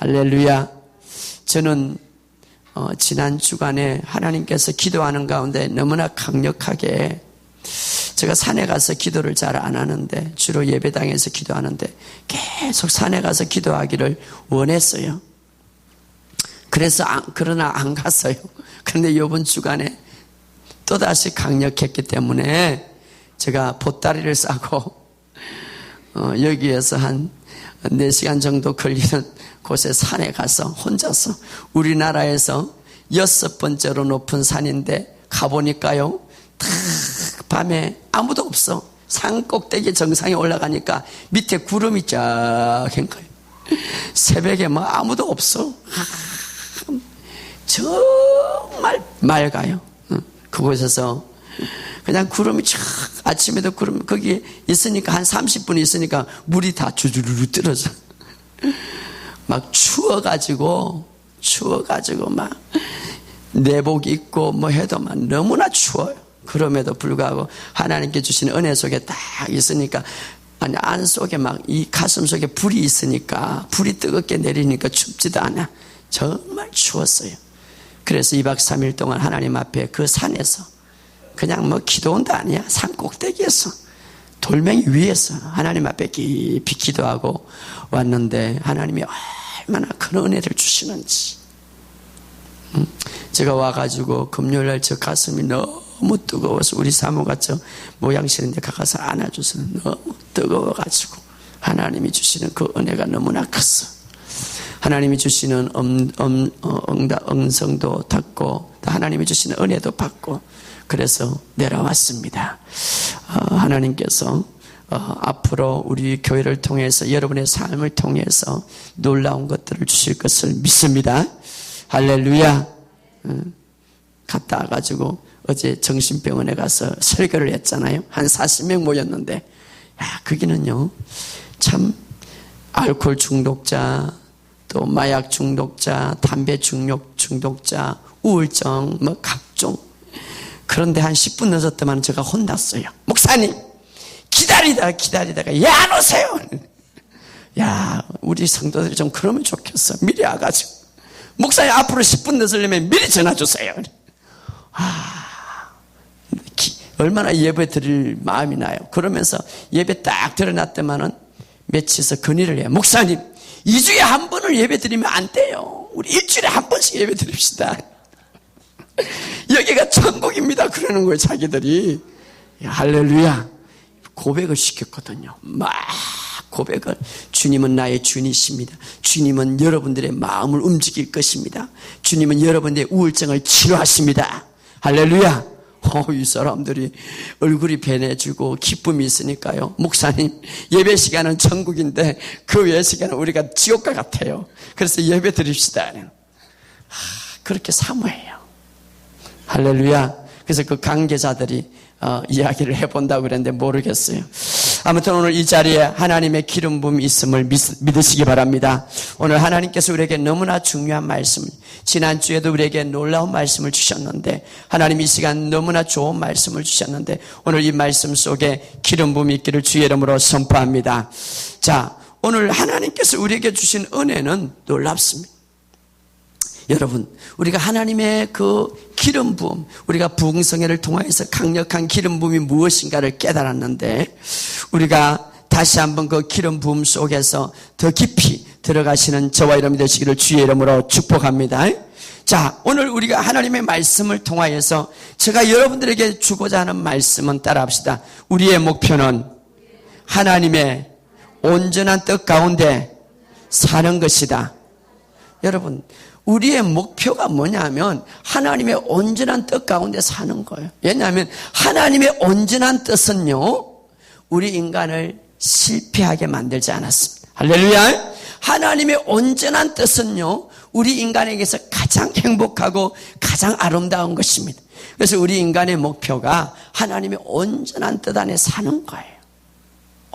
할렐루야. 저는 지난 주간에 하나님께서 기도하는 가운데 너무나 강력하게, 제가 산에 가서 기도를 잘 안 하는데 주로 예배당에서 기도하는데 계속 산에 가서 기도하기를 원했어요. 그러나 안 갔어요. 그런데 이번 주간에 또다시 강력했기 때문에 제가 보따리를 싸고 여기에서 한 4시간 정도 걸리는 곳에 산에 가서 혼자서, 우리나라에서 6번째로 높은 산인데 가보니까요, 탁 밤에 아무도 없어. 산 꼭대기 정상에 올라가니까 밑에 구름이 쫙 한 거예요. 새벽에 뭐 아무도 없어. 정말 맑아요. 그곳에서 그냥 구름이 쫙, 아침에도 구름 거기 있으니까 한 30분 있으니까 물이 다 주르르 떨어져. 막 추워가지고 막 내복 입고 뭐 해도 막 너무나 추워요. 그럼에도 불구하고 하나님께 주신 은혜 속에 딱 있으니까, 아니 안 속에 막 이 가슴 속에 불이 있으니까, 불이 뜨겁게 내리니까 춥지도 않아. 정말 추웠어요. 그래서 2박 3일 동안 하나님 앞에 그 산에서 그냥 뭐 기도원도 아니야. 산 꼭대기에서 돌멩이 위에서 하나님 앞에 깊이 기도하고 왔는데, 하나님이 얼마나 큰 은혜를 주시는지. 제가 와가지고 금요일날 저 가슴이 너무 뜨거워서 우리 사모가 저 모양실인데 가서 안아줘서 너무 뜨거워가지고 하나님이 주시는 그 은혜가 너무나 컸어. 하나님이 주시는 음성도 듣고 하나님이 주시는 은혜도 받고, 그래서 내려왔습니다. 하나님께서 앞으로 우리 교회를 통해서, 여러분의 삶을 통해서 놀라운 것들을 주실 것을 믿습니다. 할렐루야. 갔다 와가지고 어제 정신병원에 가서 설교를 했잖아요. 한 40명 모였는데, 거기는요 참 알코올 중독자, 또 마약 중독자, 담배 중독자, 우울증 뭐 각종. 그런데 한 10분 늦었더만 제가 혼났어요. 목사님 기다리다가 야 안 오세요. 야, 우리 성도들이 좀 그러면 좋겠어. 미리 와가지고 목사님 앞으로 10분 늦으려면 미리 전화 주세요. 얼마나 예배 드릴 마음이 나요. 그러면서 예배 딱 드려놨더만은 며칠서 건의를 해요. 목사님 2주에 한 번을 예배 드리면 안 돼요. 우리 일주일에 한 번씩 예배 드립시다. 여기가 천국입니다. 그러는 거예요, 자기들이. 할렐루야. 고백을 시켰거든요. 막 고백을. 주님은 나의 주님이십니다. 주님은 여러분들의 마음을 움직일 것입니다. 주님은 여러분들의 우울증을 치료하십니다. 할렐루야. 이 사람들이 얼굴이 변해지고 기쁨이 있으니까요. 목사님, 예배 시간은 천국인데 그 외 시간은 우리가 지옥과 같아요. 그래서 예배 드립시다. 그렇게 사모해요. 할렐루야. 그래서 그 관계자들이 이야기를 해본다고 그랬는데 모르겠어요. 아무튼 오늘 이 자리에 하나님의 기름 부음이 있음을 믿으시기 바랍니다. 오늘 하나님께서 우리에게 너무나 중요한 말씀, 지난주에도 우리에게 놀라운 말씀을 주셨는데, 하나님 이 시간 너무나 좋은 말씀을 주셨는데, 오늘 이 말씀 속에 기름 부음이 있기를 주의 이름으로 선포합니다. 자, 오늘 하나님께서 우리에게 주신 은혜는 놀랍습니다. 여러분, 우리가 하나님의 그 기름 부음, 우리가 부흥성회를 통해서 강력한 기름 부음이 무엇인가를 깨달았는데, 우리가 다시 한번 그 기름 부음 속에서 더 깊이 들어가시는 저와 여러분이 되시기를 주의 이름으로 축복합니다. 자, 오늘 우리가 하나님의 말씀을 통하여서 제가 여러분들에게 주고자 하는 말씀은 따라합시다. 우리의 목표는 하나님의 온전한 뜻 가운데 사는 것이다. 여러분, 우리의 목표가 뭐냐면 하나님의 온전한 뜻 가운데 사는 거예요. 왜냐하면 하나님의 온전한 뜻은요, 우리 인간을 실패하게 만들지 않았습니다. 할렐루야. 하나님의 온전한 뜻은요, 우리 인간에게서 가장 행복하고 가장 아름다운 것입니다. 그래서 우리 인간의 목표가 하나님의 온전한 뜻 안에 사는 거예요.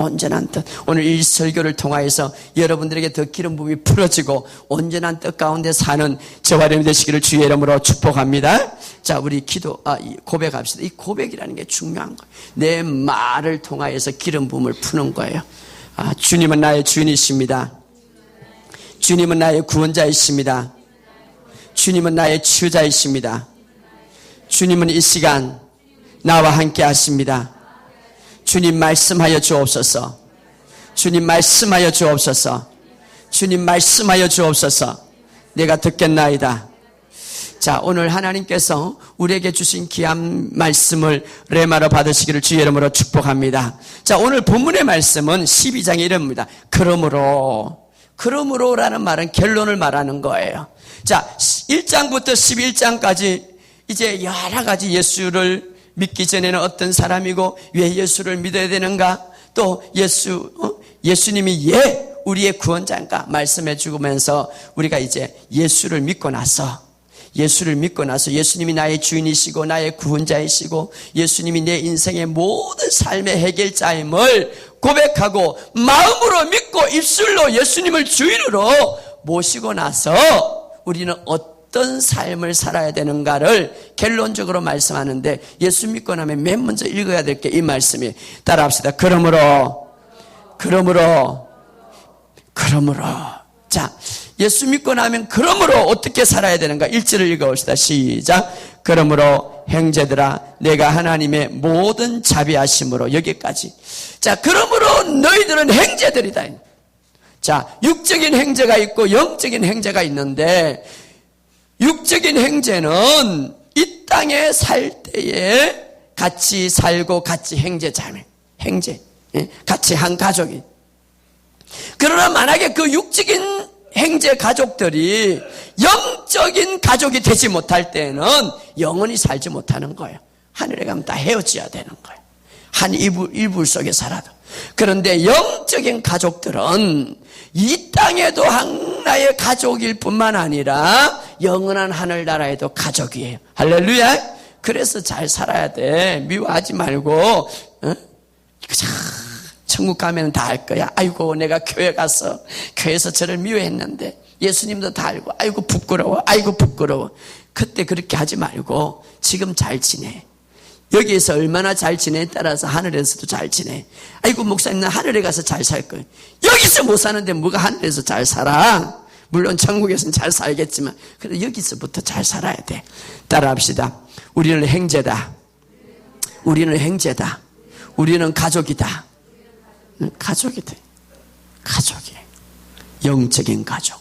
온전한 뜻. 오늘 이 설교를 통하여서 여러분들에게 더 기름 부음이 풀어지고 온전한 뜻 가운데 사는 저와 여러분이 되시기를 주의 이름으로 축복합니다. 자, 우리 고백합시다. 이 고백이라는 게 중요한 거예요. 내 말을 통하여서 기름 부음을 푸는 거예요. 주님은 나의 주인이십니다. 주님은 나의 구원자이십니다. 주님은 나의 치유자이십니다. 주님은 이 시간 나와 함께 하십니다. 주님 말씀하여 주옵소서. 주님 말씀하여 주옵소서. 주님 말씀하여 주옵소서. 내가 듣겠나이다. 자, 오늘 하나님께서 우리에게 주신 귀한 말씀을 레마로 받으시기를 주의 이름으로 축복합니다. 자, 오늘 본문의 말씀은 12장의 이름입니다. 그러므로라는 말은 결론을 말하는 거예요. 자, 1장부터 11장까지 이제 여러 가지 예수를 믿기 전에는 어떤 사람이고 왜 예수를 믿어야 되는가, 또 예수님이 우리의 구원자인가 말씀해 주면서 우리가 이제 예수를 믿고 나서 예수님이 나의 주인이시고 나의 구원자이시고 예수님이 내 인생의 모든 삶의 해결자임을 고백하고 마음으로 믿고 입술로 예수님을 주인으로 모시고 나서 우리는 어떤 삶을 살아야 되는가를 결론적으로 말씀하는데, 예수 믿고 나면 맨 먼저 읽어야 될 게 이 말씀이, 따라합시다. 그러므로. 자, 예수 믿고 나면 그러므로 어떻게 살아야 되는가? 1절을 읽어봅시다. 시작. 그러므로 형제들아, 내가 하나님의 모든 자비하심으로, 여기까지. 자, 그러므로 너희들은 형제들이다. 자, 육적인 형제가 있고 영적인 형제가 있는데, 육적인 형제는 이 땅에 살 때에 같이 살고 같이 형제, 같이 한 가족이. 그러나 만약에 그 육적인 형제 가족들이 영적인 가족이 되지 못할 때는 영원히 살지 못하는 거예요. 하늘에 가면 다 헤어져야 되는 거예요. 한 이불 속에 살아도. 그런데 영적인 가족들은 이 땅에도 하나의 가족일 뿐만 아니라 영원한 하늘나라에도 가족이에요. 할렐루야. 그래서 잘 살아야 돼. 미워하지 말고, 천국 가면 다 알 거야. 아이고, 내가 교회 가서 교회에서 저를 미워했는데 예수님도 다 알고, 아이고 부끄러워. 그때 그렇게 하지 말고 지금 잘 지내. 여기에서 얼마나 잘 지내에 따라서 하늘에서도 잘 지내. 아이고, 목사님 나 하늘에 가서 잘 살 거야. 여기서 못 사는데 뭐가 하늘에서 잘 살아? 물론 천국에서는 잘 살겠지만 그래도 여기서부터 잘 살아야 돼. 따라합시다. 우리는 형제다. 우리는 가족이다. 가족이 돼. 가족이에요. 영적인 가족.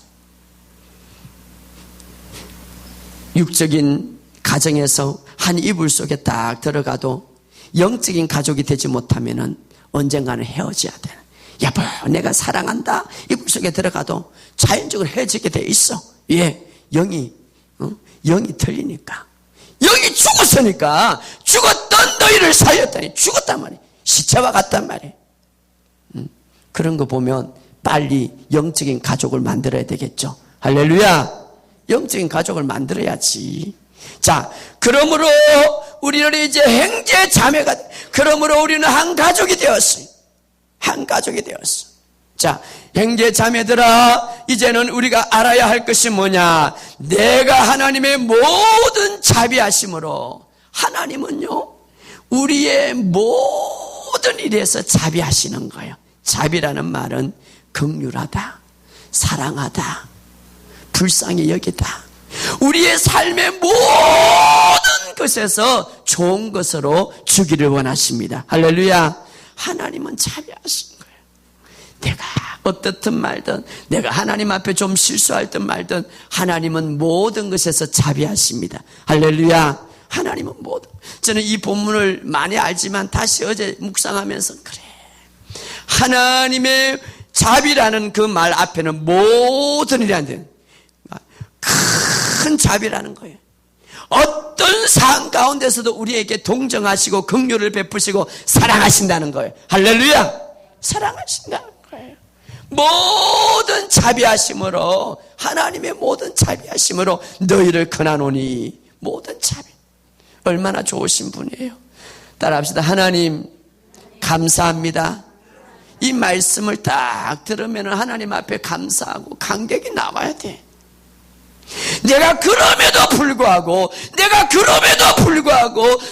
육적인 가정에서 한 이불 속에 딱 들어가도 영적인 가족이 되지 못하면은 언젠가는 헤어져야 돼. 여보, 내가 사랑한다. 이불 속에 들어가도 자연적으로 헤어지게 돼 있어. 예, 영이 틀리니까. 영이 죽었으니까 죽었던 너희를 살렸다니. 죽었단 말이야. 시체와 같단 말이야. 그런 거 보면 빨리 영적인 가족을 만들어야 되겠죠. 할렐루야. 영적인 가족을 만들어야지. 자, 그러므로 우리는 이제 형제 자매가, 그러므로 우리는 한 가족이 되었어요. 한 가족이 되었어. 자, 형제 자매들아, 이제는 우리가 알아야 할 것이 뭐냐? 내가 하나님의 모든 자비하심으로, 하나님은요 우리의 모든 일에서 자비하시는 거예요. 자비라는 말은 긍휼하다, 사랑하다, 불쌍히 여기다. 우리의 삶의 모든 것에서 좋은 것으로 주기를 원하십니다. 할렐루야. 하나님은 자비하신 거예요. 내가 어떻든 말든, 내가 하나님 앞에 좀 실수할 듯 말든 하나님은 모든 것에서 자비하십니다. 할렐루야. 하나님은 모든. 저는 이 본문을 많이 알지만 다시 어제 묵상하면서 그래, 하나님의 자비라는 그 말 앞에는 모든 일이 안 되는 큰 자비라는 거예요. 어떤 상황 가운데서도 우리에게 동정하시고 긍휼을 베푸시고 사랑하신다는 거예요. 할렐루야. 사랑하신다는 거예요. 모든 자비하심으로, 하나님의 모든 자비하심으로 너희를 권하노니. 모든 자비. 얼마나 좋으신 분이에요. 따라합시다. 하나님 감사합니다. 이 말씀을 딱 들으면 하나님 앞에 감사하고 감격이 나와야 돼. 내가 그럼에도 불구하고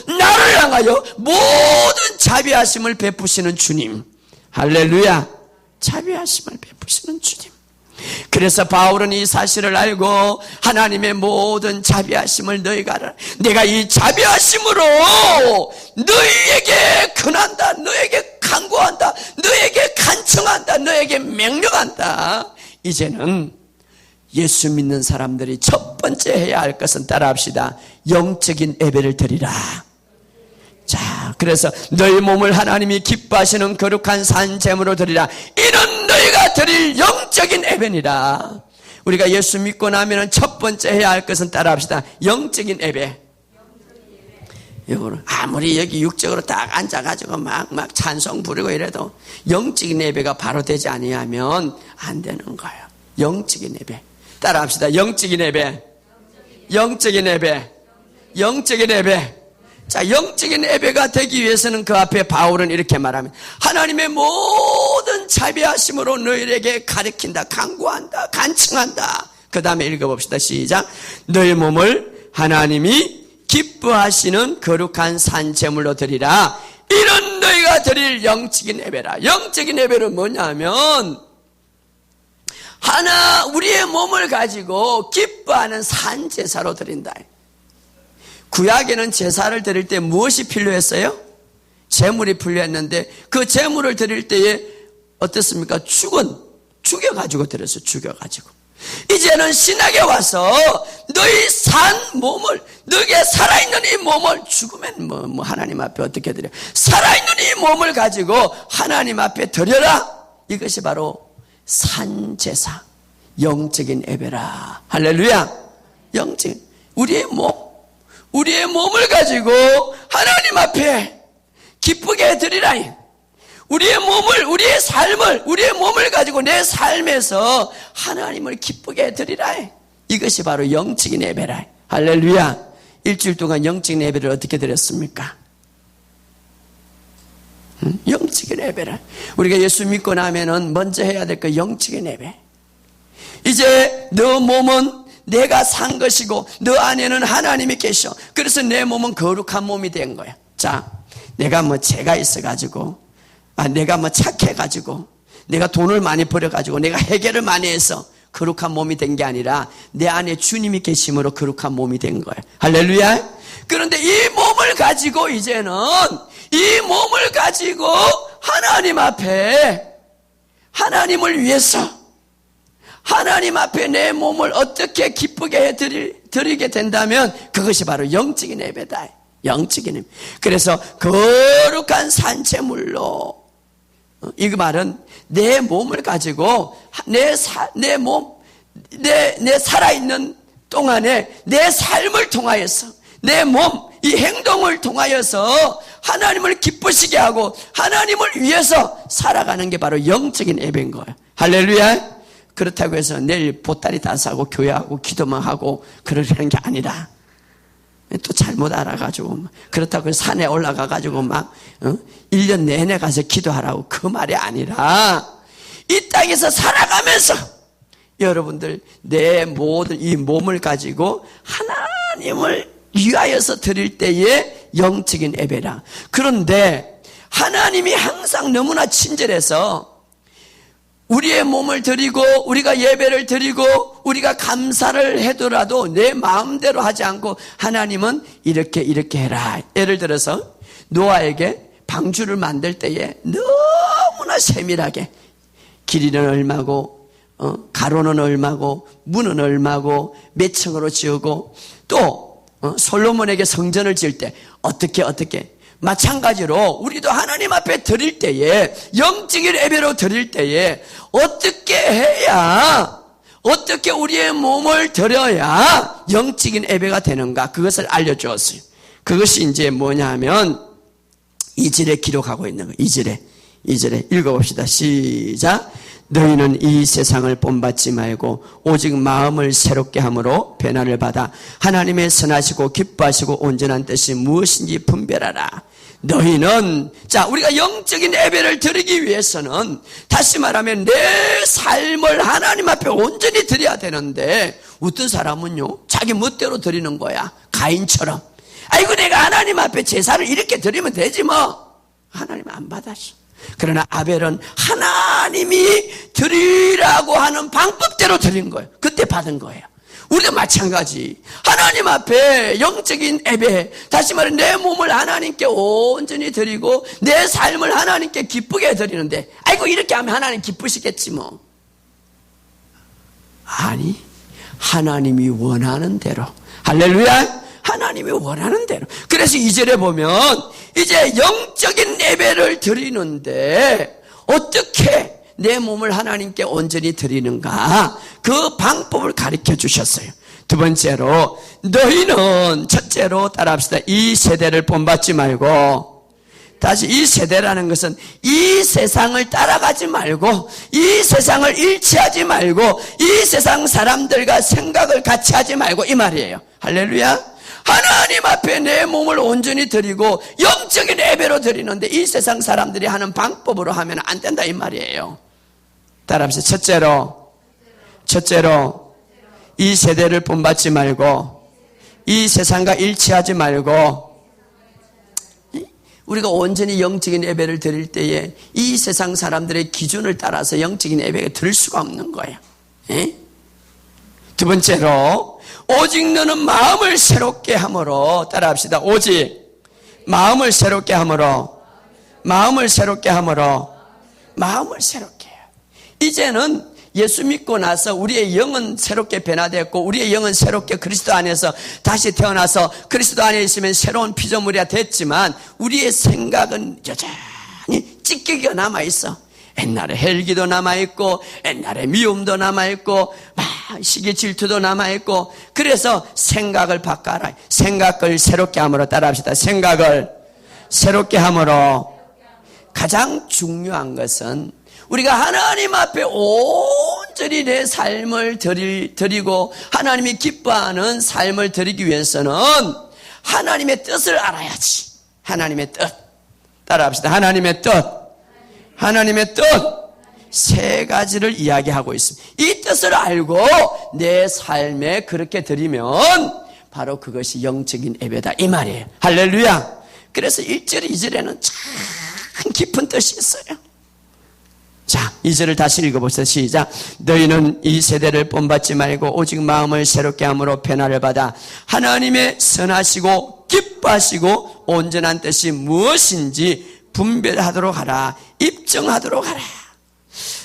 나를 향하여 모든 자비하심을 베푸시는 주님. 할렐루야. 자비하심을 베푸시는 주님. 그래서 바울은 이 사실을 알고 하나님의 모든 자비하심을 너희가 알아라. 내가 이 자비하심으로 너희에게 권한다, 너희에게 간구한다, 너희에게 간청한다, 너희에게 명령한다. 이제는 예수 믿는 사람들이 첫 번째 해야 할 것은 따라합시다. 영적인 예배를 드리라. 자, 그래서 너희 몸을 하나님이 기뻐하시는 거룩한 산제물로 드리라. 이는 너희가 드릴 영적인 예배니라. 우리가 예수 믿고 나면 첫 번째 해야 할 것은 따라합시다. 영적인 예배. 아무리 여기 육적으로 딱 앉아가지고 막 찬송 부르고 이래도 영적인 예배가 바로 되지 아니하면 안 되는 거예요. 영적인 예배. 따라합시다. 영적인 예배. 영적인 예배. 영적인 예배. 자, 영적인 예배가 되기 위해서는 그 앞에 바울은 이렇게 말합니다. 하나님의 모든 자비하심으로 너희에게 가르친다, 간구한다, 간청한다. 그 다음에 읽어봅시다. 시작. 너희 몸을 하나님이 기뻐하시는 거룩한 산제물로 드리라. 이런 너희가 드릴 영적인 예배라. 영적인 예배는 뭐냐면 우리의 몸을 가지고 기뻐하는 산제사로 드린다. 구약에는 제사를 드릴 때 무엇이 필요했어요? 제물이 필요했는데 그 제물을 드릴 때에 어떻습니까? 죽여가지고 드렸어요. 죽여가지고. 이제는 신약에 와서 너희 산 몸을, 너희가 살아있는 이 몸을, 죽으면 하나님 앞에 어떻게 드려? 살아있는 이 몸을 가지고 하나님 앞에 드려라. 이것이 바로 산제사, 영적인 예배라. 할렐루야. 영적인, 우리의 몸을 가지고 하나님 앞에 기쁘게 드리라. 우리의 몸을 가지고 내 삶에서 하나님을 기쁘게 드리라. 이것이 바로 영적인 예배라. 할렐루야. 일주일 동안 영적인 예배를 어떻게 드렸습니까? 영적인 예배라. 우리가 예수 믿고 나면은 먼저 해야 될 거 영적인 예배. 이제 너 몸은 내가 산 것이고 너 안에는 하나님이 계셔. 그래서 내 몸은 거룩한 몸이 된 거야. 자, 내가 죄가 있어가지고, 내가 착해가지고, 내가 돈을 많이 벌어가지고, 내가 해결을 많이 해서 거룩한 몸이 된 게 아니라 내 안에 주님이 계심으로 거룩한 몸이 된 거야. 할렐루야. 그런데 이 몸을 가지고 이제는 이 몸을 가지고 하나님 앞에 하나님을 위해서 하나님 앞에 내 몸을 어떻게 기쁘게 드리게 된다면 그것이 바로 영적인 예배다. 영적인 예배. 그래서 거룩한 산제물로, 이 말은 내 몸을 가지고 내 살아있는 동안에 내 삶을 통하여서 내 몸, 이 행동을 통하여서 하나님을 기쁘시게 하고 하나님을 위해서 살아가는 게 바로 영적인 예배인 거예요. 할렐루야. 그렇다고 해서 내일 보따리 다 사고 교회하고 기도만 하고 그러려는 게 아니라 또 잘못 알아가지고 그렇다고 해서 산에 올라가가지고 1년 내내 가서 기도하라고 그 말이 아니라 이 땅에서 살아가면서 여러분들 내 모든 이 몸을 가지고 하나님을 위하여서 드릴 때의 영적인 예배라. 그런데 하나님이 항상 너무나 친절해서 우리의 몸을 드리고 우리가 예배를 드리고 우리가 감사를 해더라도 내 마음대로 하지 않고 하나님은 이렇게 해라. 예를 들어서 노아에게 방주를 만들 때에 너무나 세밀하게 길이는 얼마고 가로는 얼마고 문은 얼마고 몇 층으로 지으고 또 솔로몬에게 성전을 지을 때 어떻게 마찬가지로 우리도 하나님 앞에 드릴 때에 영적인 예배로 드릴 때에 어떻게 해야 어떻게 우리의 몸을 드려야 영적인 예배가 되는가 그것을 알려주었어요. 그것이 이제 뭐냐 하면 2절에 기록하고 있는 거예요. 2절에 읽어봅시다. 시작. 너희는 이 세상을 본받지 말고 오직 마음을 새롭게 함으로 변화를 받아 하나님의 선하시고 기뻐하시고 온전한 뜻이 무엇인지 분별하라. 너희는 우리가 영적인 예배를 드리기 위해서는 다시 말하면 내 삶을 하나님 앞에 온전히 드려야 되는데 어떤 사람은요 자기 멋대로 드리는 거야. 가인처럼. 아이고 내가 하나님 앞에 제사를 이렇게 드리면 되지 뭐. 하나님 안 받았어. 그러나 아벨은 하나님이 드리라고 하는 방법대로 드린 거예요. 그때 받은 거예요. 우리도 마찬가지. 하나님 앞에 영적인 예배, 다시 말해 내 몸을 하나님께 온전히 드리고 내 삶을 하나님께 기쁘게 드리는데, 아이고 이렇게 하면 하나님 기쁘시겠지 뭐. 아니, 하나님이 원하는 대로, 할렐루야, 하나님이 원하는 대로. 그래서 2절에 보면 이제 영적인 예배를 드리는데 어떻게 내 몸을 하나님께 온전히 드리는가, 그 방법을 가르쳐 주셨어요. 두 번째로, 너희는, 첫째로 따라합시다. 이 세대를 본받지 말고, 다시, 이 세대라는 것은 이 세상을 따라가지 말고, 이 세상을 일치하지 말고, 이 세상 사람들과 생각을 같이 하지 말고, 이 말이에요. 할렐루야. 하나님 앞에 내 몸을 온전히 드리고 영적인 예배로 드리는데 이 세상 사람들이 하는 방법으로 하면 안 된다, 이 말이에요. 따라합시다. 첫째로 이 세대를 본받지 말고, 이 세상과 일치하지 말고, 우리가 온전히 영적인 예배를 드릴 때에 이 세상 사람들의 기준을 따라서 영적인 예배가 드릴 수가 없는 거예요. 두 번째로, 오직 너는 마음을 새롭게 함으로, 따라합시다. 오직 마음을 새롭게 함으로, 마음을 새롭게 함으로, 마음을 새롭게 해요. 이제는 예수 믿고 나서 우리의 영은 새롭게 변화되었고, 우리의 영은 새롭게 그리스도 안에서 다시 태어나서 그리스도 안에 있으면 새로운 피조물이 됐지만, 우리의 생각은 여전히 찢기가 남아있어. 옛날에 헬기도 남아있고, 옛날에 미움도 남아있고, 시기 질투도 남아있고, 그래서 생각을 바꿔라. 생각을 새롭게 함으로, 따라합시다. 생각을 새롭게 함으로. 가장 중요한 것은 우리가 하나님 앞에 온전히 내 삶을 드리고 하나님이 기뻐하는 삶을 드리기 위해서는 하나님의 뜻을 알아야지. 하나님의 뜻. 따라합시다. 하나님의 뜻. 하나님의 뜻. 세 가지를 이야기하고 있습니다. 이 뜻을 알고 내 삶에 그렇게 드리면 바로 그것이 영적인 예배다, 이 말이에요. 할렐루야. 그래서 1절, 2절에는 참 깊은 뜻이 있어요. 자, 2절을 다시 읽어보세요. 시작. 너희는 이 세대를 본받지 말고 오직 마음을 새롭게 함으로 변화를 받아 하나님의 선하시고 기뻐하시고 온전한 뜻이 무엇인지 분별하도록 하라. 입증하도록 하라.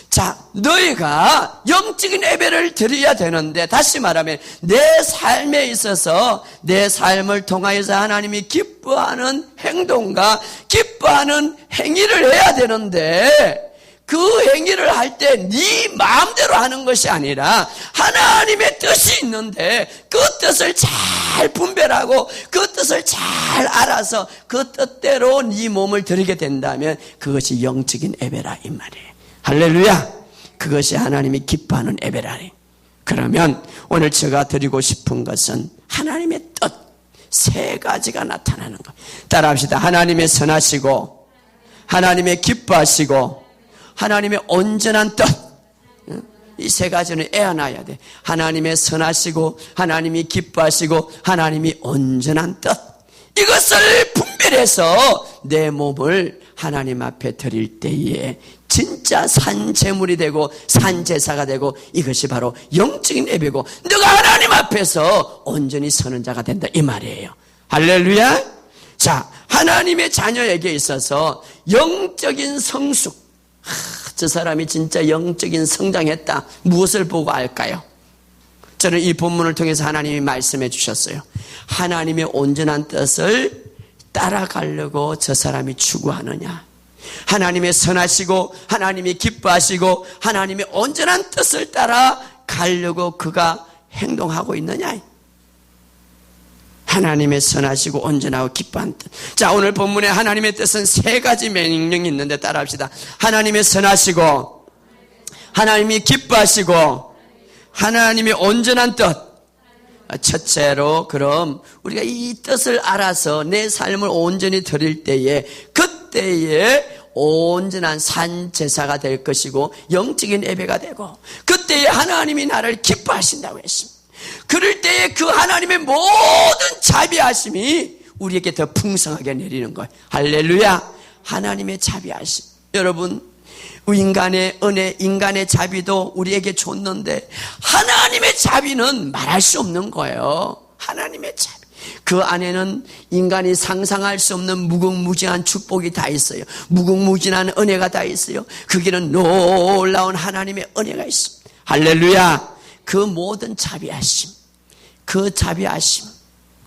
자, 너희가 영적인 예배를 드려야 되는데, 다시 말하면 내 삶에 있어서 내 삶을 통하여서 하나님이 기뻐하는 행동과 기뻐하는 행위를 해야 되는데, 그 행위를 할 때 네 마음대로 하는 것이 아니라 하나님의 뜻이 있는데 그 뜻을 잘 분별하고 그 뜻을 잘 알아서 그 뜻대로 네 몸을 드리게 된다면 그것이 영적인 예배라, 이 말이에요. 할렐루야. 그것이 하나님이 기뻐하는 예배라니. 그러면 오늘 제가 드리고 싶은 것은 하나님의 뜻 세 가지가 나타나는 것. 따라합시다. 하나님의 선하시고, 하나님의 기뻐하시고, 하나님의 온전한 뜻. 이 세 가지는 애어나야 돼. 하나님의 선하시고, 하나님이 기뻐하시고, 하나님이 온전한 뜻. 이것을 분별해서 내 몸을 하나님 앞에 드릴 때에 진짜 산제물이 되고 산제사가 되고, 이것이 바로 영적인 예배고 너가 하나님 앞에서 온전히 서는 자가 된다, 이 말이에요. 할렐루야. 자, 하나님의 자녀에게 있어서 영적인 성숙, 저 사람이 진짜 영적인 성장했다, 무엇을 보고 알까요? 저는 이 본문을 통해서 하나님이 말씀해 주셨어요. 하나님의 온전한 뜻을 따라가려고 저 사람이 추구하느냐, 하나님의 선하시고 하나님이 기뻐하시고 하나님의 온전한 뜻을 따라가려고 그가 행동하고 있느냐. 하나님의 선하시고 온전하고 기뻐한 뜻. 자, 오늘 본문에 하나님의 뜻은 세 가지 명령이 있는데 따라합시다. 하나님의 선하시고, 하나님이 기뻐하시고, 하나님의 온전한 뜻. 첫째로, 그럼 우리가 이 뜻을 알아서 내 삶을 온전히 드릴 때에 그때에 온전한 산제사가 될 것이고 영적인 예배가 되고, 그때에 하나님이 나를 기뻐하신다고 했습니다. 그럴 때에 그 하나님의 모든 자비하심이 우리에게 더 풍성하게 내리는 거예요. 할렐루야. 하나님의 자비하심. 여러분, 인간의 은혜, 인간의 자비도 우리에게 줬는데 하나님의 자비는 말할 수 없는 거예요. 하나님의 자비. 그 안에는 인간이 상상할 수 없는 무궁무진한 축복이 다 있어요. 무궁무진한 은혜가 다 있어요. 거기는 놀라운 하나님의 은혜가 있습니다. 할렐루야. 그 모든 자비하심, 그 자비하심,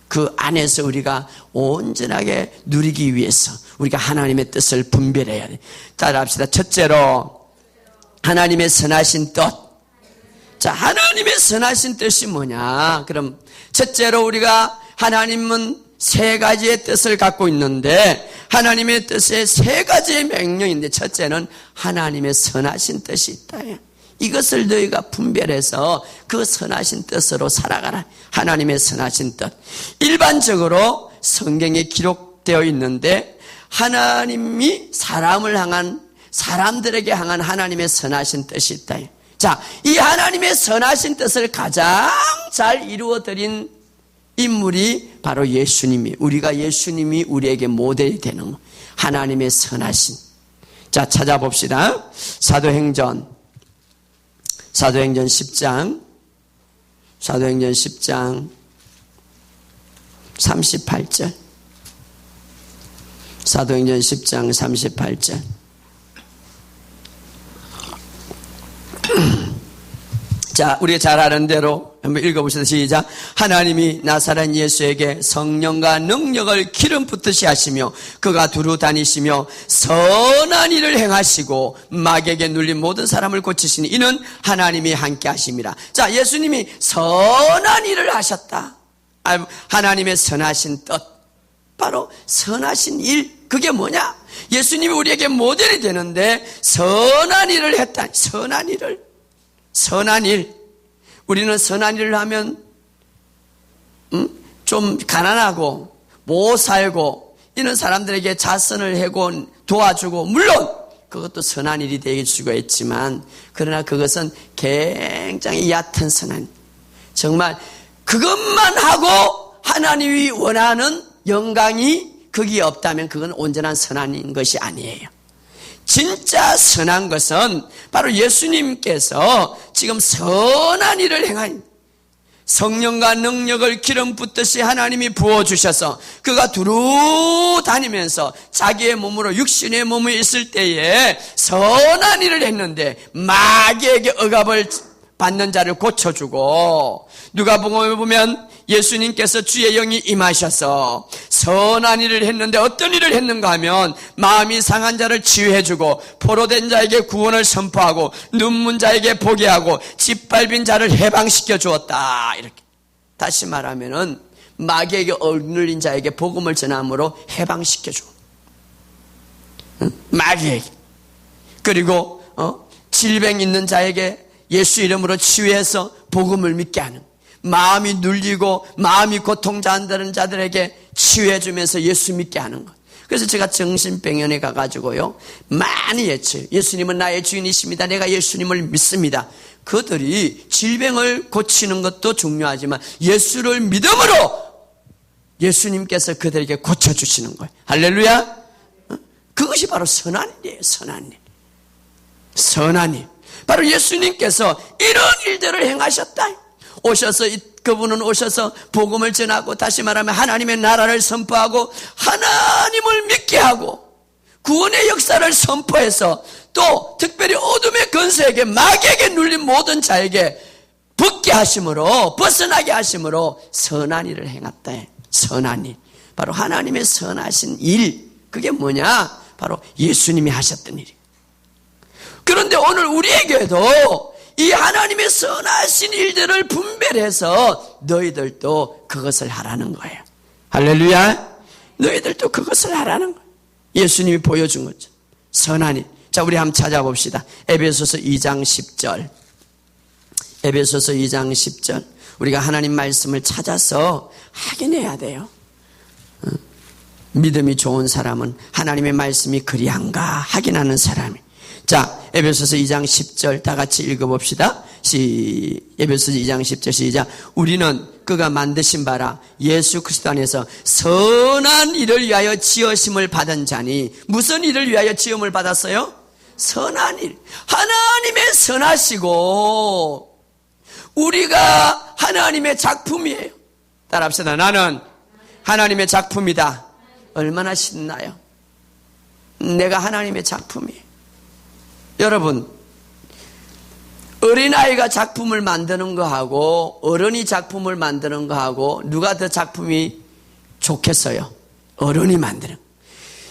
그 안에서 우리가 온전하게 누리기 위해서 우리가 하나님의 뜻을 분별해야 돼. 따라합시다. 첫째로 하나님의 선하신 뜻. 자, 하나님의 선하신 뜻이 뭐냐? 그럼 첫째로 우리가 하나님은 세 가지의 뜻을 갖고 있는데 하나님의 뜻에 세 가지의 명령인데 첫째는 하나님의 선하신 뜻이 있다. 이것을 너희가 분별해서 그 선하신 뜻으로 살아가라. 하나님의 선하신 뜻. 일반적으로 성경에 기록되어 있는데 하나님이 사람들에게 향한 하나님의 선하신 뜻이 있다. 자, 이 하나님의 선하신 뜻을 가장 잘 이루어드린 인물이 바로 예수님이, 우리가 예수님이 우리에게 모델이 되는 거. 하나님의 선하신. 자, 찾아봅시다. 사도행전 10장 38절. 사도행전 10장 38절. 자, 우리가 잘 아는 대로 한번 읽어보시다. 시작. 하나님이 나사렛 예수에게 성령과 능력을 기름 붓듯이 하시며 그가 두루 다니시며 선한 일을 행하시고 마귀에게 눌린 모든 사람을 고치시니 이는 하나님이 함께 하심이라. 자, 예수님이 선한 일을 하셨다. 하나님의 선하신 뜻, 바로 선하신 일. 그게 뭐냐? 예수님이 우리에게 모델이 되는데 선한 일을 했다. 선한 일. 우리는 선한 일을 하면 좀 가난하고 못 살고 이런 사람들에게 자선을 하고 도와주고, 물론 그것도 선한 일이 될 수가 있지만 그러나 그것은 굉장히 얕은 선한 일. 정말 그것만 하고 하나님이 원하는 영광이 거기에 없다면 그건 온전한 선한 것이 아니에요. 진짜 선한 것은 바로 예수님께서 지금 선한 일을 행한, 성령과 능력을 기름 붓듯이 하나님이 부어주셔서 그가 두루 다니면서 자기의 몸으로 육신의 몸에 있을 때에 선한 일을 했는데 마귀에게 억압을 받는 자를 고쳐주고, 누가복음에 보면 예수님께서 주의 영이 임하셔서 선한 일을 했는데 어떤 일을 했는가 하면 마음이 상한 자를 치유해주고 포로된 자에게 구원을 선포하고 눈문 자에게 보게 하고 짓밟힌 자를 해방시켜 주었다. 이렇게 다시 말하면은 마귀에게 억눌린 자에게 복음을 전함으로 해방시켜 줘. 마귀에게. 그리고 질병 있는 자에게 예수 이름으로 치유해서 복음을 믿게 하는, 마음이 눌리고 마음이 고통자는 자들에게 치유해 주면서 예수 믿게 하는 것. 그래서 제가 정신병원에 가가지고요 많이 외쳐요. 예수님은 나의 주인이십니다. 내가 예수님을 믿습니다. 그들이 질병을 고치는 것도 중요하지만 예수를 믿음으로 예수님께서 그들에게 고쳐주시는 거예요. 할렐루야. 그것이 바로 선한 일이에요. 선한 일. 선한 일. 바로 예수님께서 이런 일들을 행하셨다. 오셔서, 그분은 오셔서 복음을 전하고, 다시 말하면 하나님의 나라를 선포하고 하나님을 믿게 하고 구원의 역사를 선포해서 또 특별히 어둠의 권세에게, 마귀에게 눌린 모든 자에게 벗게 하심으로, 벗어나게 하심으로 선한 일을 행했다. 선한 일. 바로 하나님의 선하신 일. 그게 뭐냐? 바로 예수님이 하셨던 일이에요. 그런데 오늘 우리에게도 이 하나님의 선하신 일들을 분별해서 너희들도 그것을 하라는 거예요. 할렐루야. 너희들도 그것을 하라는 거예요. 예수님이 보여준 거죠. 선한 일. 자, 우리 한번 찾아봅시다. 에베소서 2장 10절. 에베소서 2장 10절. 우리가 하나님 말씀을 찾아서 확인해야 돼요. 믿음이 좋은 사람은 하나님의 말씀이 그리한가 확인하는 사람이. 자, 에베소서 2장 10절 다 같이 읽어봅시다. 에베소서 2장 10절 시작. 우리는 그가 만드신 바라 예수 그리스도 안에서 선한 일을 위하여 지으심을 받은 자니. 무슨 일을 위하여 지음을 받았어요? 선한 일. 하나님의 선하시고 우리가 하나님의 작품이에요. 따라합시다. 나는 하나님의 작품이다. 얼마나 신나요? 내가 하나님의 작품이에요. 여러분, 어린아이가 작품을 만드는 거하고 어른이 작품을 만드는 거하고 누가 더 작품이 좋겠어요? 어른이 만드는.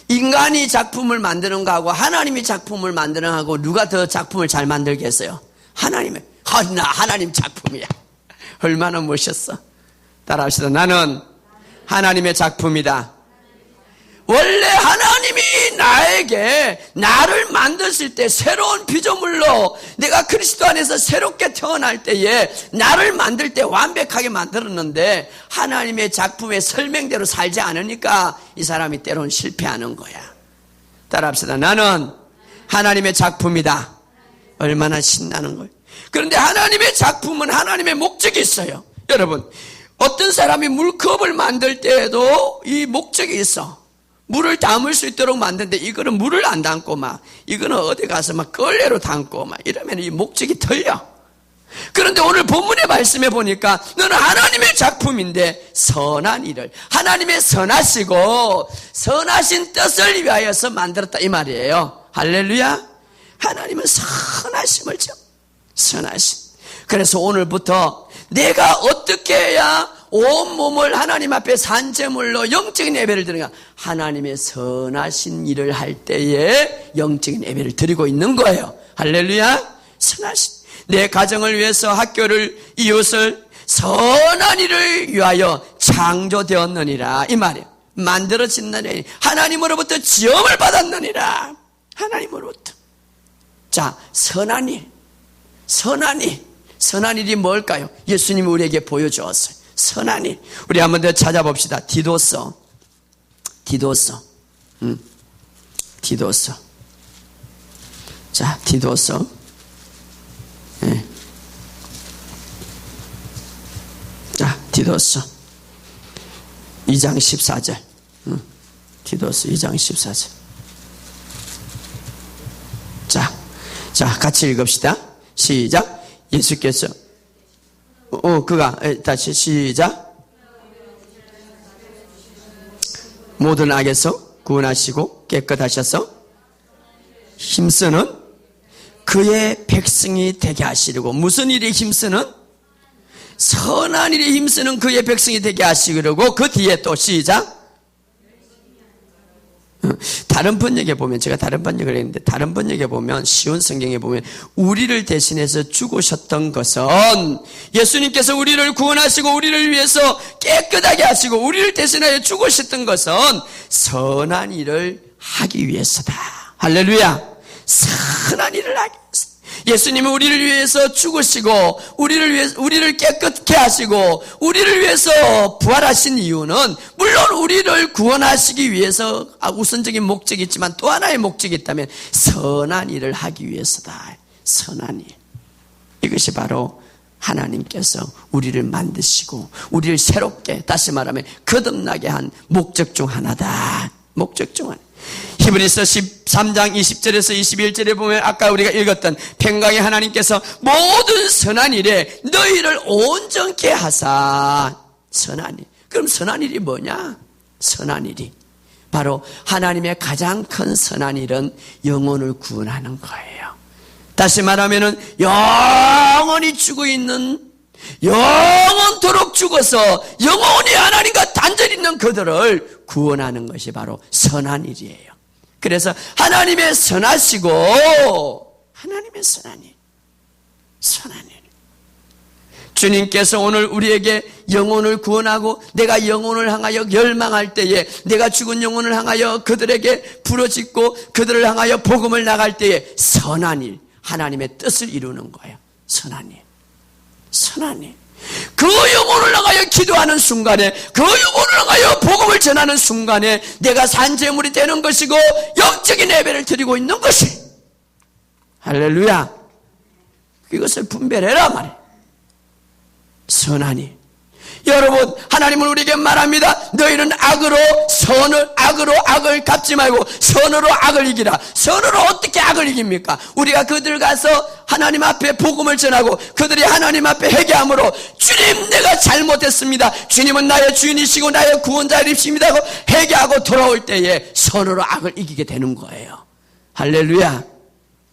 인간이 작품을 만드는 거하고 하나님이 작품을 만드는 거하고 누가 더 작품을 잘 만들겠어요? 하나님의. 나 하나님 작품이야. 얼마나 멋있어. 따라합시다. 나는 하나님의 작품이다. 원래 하나님이 나에게 나를 만드실 때 새로운 피조물로 내가 그리스도 안에서 새롭게 태어날 때에 나를 만들 때 완벽하게 만들었는데 하나님의 작품의 설명대로 살지 않으니까 이 사람이 때로는 실패하는 거야. 따라합시다. 나는 하나님의 작품이다. 얼마나 신나는 거예요. 그런데 하나님의 작품은 하나님의 목적이 있어요. 여러분, 어떤 사람이 물컵을 만들 때에도 이 목적이 있어. 물을 담을 수 있도록 만드는데 이거는 물을 안 담고 막 이거는 어디 가서 막 걸레로 담고 막 이러면 이 목적이 틀려. 그런데 오늘 본문의 말씀에 보니까 너는 하나님의 작품인데 선한 일을 하나님의 선하시고 선하신 뜻을 위하여서 만들었다 이 말이에요. 할렐루야. 하나님은 선하심을 선하심. 그래서 오늘부터 내가 어떻게 해야 온몸을 하나님 앞에 산제물로 영적인 예배를 드리는가? 하나님의 선하신 일을 할 때에 영적인 예배를 드리고 있는 거예요. 할렐루야. 선하신 내 가정을 위해서 학교를 이웃을 선한 일을 위하여 창조되었느니라 이 말이에요. 만들어진느니 하나님으로부터 지음을 받았느니라. 하나님으로부터. 자, 선한 일. 선한 일이 뭘까요? 예수님이 우리에게 보여주었어요. 선한 일. 우리 한번 더 찾아봅시다. 디도서. 자, 디도서. 네. 자, 디도서 2장 14절. 디도서 2장 14절. 자, 같이 읽읍시다. 시작. 예수께서 다시 시작. 모든 악에서 구원하시고 깨끗하셔서 힘쓰는 그의 백성이 되게 하시려고. 무슨 일에 힘쓰는? 선한 일에 힘쓰는 그의 백성이 되게 하시려고. 그 뒤에 또 시작. 다른 번역에 보면, 제가 다른 번역을 했는데 다른 번역에 보면, 쉬운 성경에 보면 우리를 대신해서 죽으셨던 것은 예수님께서 우리를 구원하시고 우리를 위해서 깨끗하게 하시고 우리를 대신하여 죽으셨던 것은 선한 일을 하기 위해서다. 할렐루야. 선한 일을 하기 위해서. 예수님은 우리를 위해서 죽으시고 우리를 깨끗게 하시고 우리를 위해서 부활하신 이유는 물론 우리를 구원하시기 위해서 우선적인 목적이 있지만 또 하나의 목적이 있다면 선한 일을 하기 위해서다. 선한 일. 이것이 바로 하나님께서 우리를 만드시고 우리를 새롭게, 다시 말하면 거듭나게 한 목적 중 하나다. 목적 중 하나. 히브리서 13장 20절에서 21절에 보면 아까 우리가 읽었던 평강의 하나님께서 모든 선한 일에 너희를 온전케 하사. 선한 일. 그럼 선한 일이 뭐냐? 선한 일이 바로 하나님의 가장 큰 선한 일은 영혼을 구원하는 거예요. 다시 말하면 영원히 죽어 있는, 영원토록 죽어서 영원히 하나님과 단절히 있는 그들을 구원하는 것이 바로 선한 일이에요. 그래서 하나님의 선하시고 하나님의 선한 일. 주님께서 오늘 우리에게 영혼을 구원하고 내가 영혼을 향하여 열망할 때에, 내가 죽은 영혼을 향하여 그들에게 부르짖고 그들을 향하여 복음을 나갈 때에 선한 일, 하나님의 뜻을 이루는 거예요. 선한 일. 그 영혼을 향하여 기도하는 순간에, 그 영혼을 향하여 복음을 전하는 순간에 내가 산제물이 되는 것이고 영적인 예배를 드리고 있는 것이. 할렐루야. 이것을 분별해라 말이에요. 선한 일. 여러분, 하나님은 우리에게 말합니다. 너희는 악으로 악을 갚지 말고 선으로 악을 이기라. 선으로 어떻게 악을 이깁니까? 우리가 그들 가서 하나님 앞에 복음을 전하고 그들이 하나님 앞에 회개함으로 주님, 내가 잘못했습니다. 주님은 나의 주인이시고 나의 구원자이십니다 하고 회개하고 돌아올 때에 선으로 악을 이기게 되는 거예요. 할렐루야.